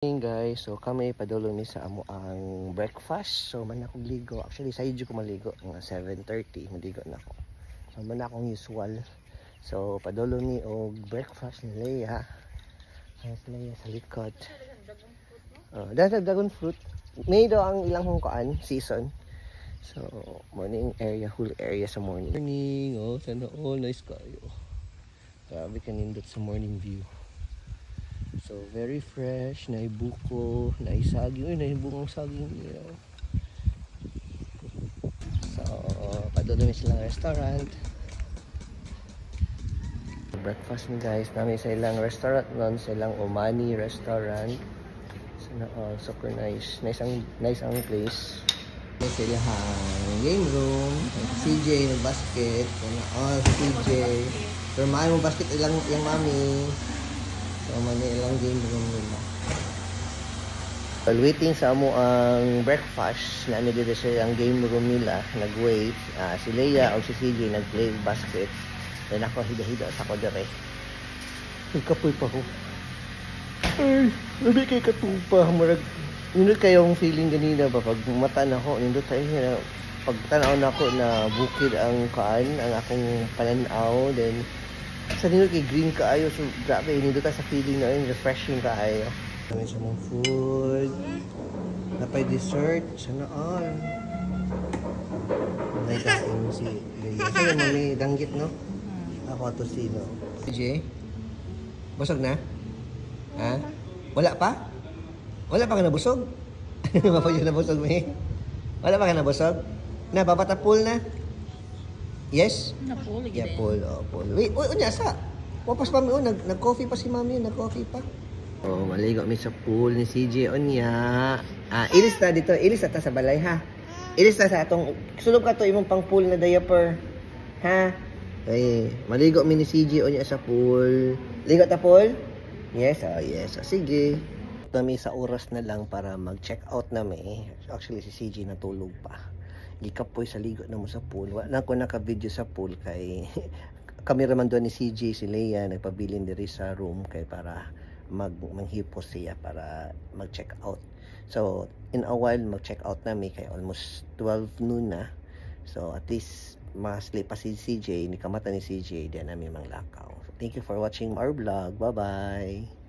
Hey guys, so kami padulong ni sa amo ang breakfast. So man akong ligo. Actually sa ko maligo nga 7:30 maligo na ako. So man akong usual. So padulong ni og breakfast ni Leia. Ay Leia sa likod. Dragon fruit. May daw ang ilang hungkaan season. So morning area, whole area sa morning. Morning, oh sana all nice kayo. Grabe kanindot sa morning view. So very fresh, naibuko, naisaging, naibukong saging niya. So padulong silang restaurant. Breakfast ni guys, namin sa ilang restaurant nun, sa ilang Omani restaurant. So super nice, nice ang place. May silang game room, CJ ng basket, CJ. Pero maaari mo basket ilang yung mami. So, manilang game room nila. While waiting sa amo ang breakfast, namin dito siya ang game room nila. Nag-wait. Si Leia o si CJ nag-play basket. Then ako hida-hida sa ko dere. Kapoy pa ko. Ay, nabi kay katupa. Nindot kayong feeling ganina ba? Pag mata na ko, nindot tayo na pag tanaw na ako na bukid ang kaan, ang akong pananaw. Then, sa nindot kay green kaayo. So, grabe, nindot sa feeling na yun. Refreshing kaayo. Kami sa mong food. Napay dessert. Sana all. Nagkain mo si Leia. Sana mami danggit, no? Ako ato si, no? CJ? Busog na? Ha? Wala pa? Wala pa ka nabusog? Wala pa yun nabusog, may? Wala pa ka nabusog? Na, babata pool na? Yes? Na-pool again. Yeah, pool. Oh, pool. Wait, unya sa? Wapas pa mi, nag-coffee pa si mami, nag-coffee pa. Oh, maligo mi sa pool ni CJ unya. Ilis na dito, ilis na ta sa balay, ha? Ilis na sa atong, sulog ka to imong pang pool na diaper. Ha? Ay, maligo mi ni CJ unya sa pool. Ligo ta pool? Yes, yes. Sige. Kami sa oras na lang para mag-check out na may. Actually, si CJ natulog pa. Gikapoy sa ligo na mo sa pool. Wala ko naka-video sa pool kay kameraman doon ni CJ, si Leia, nagpabilin diri sa room kay para manghipos siya para mag-check out. So, in a while, mag-check out na may kay almost 12 noon na. So, at least, ma-sleep pa si CJ, ni kamata ni CJ, diyan namin manglakaw. So, thank you for watching our vlog. Bye-bye!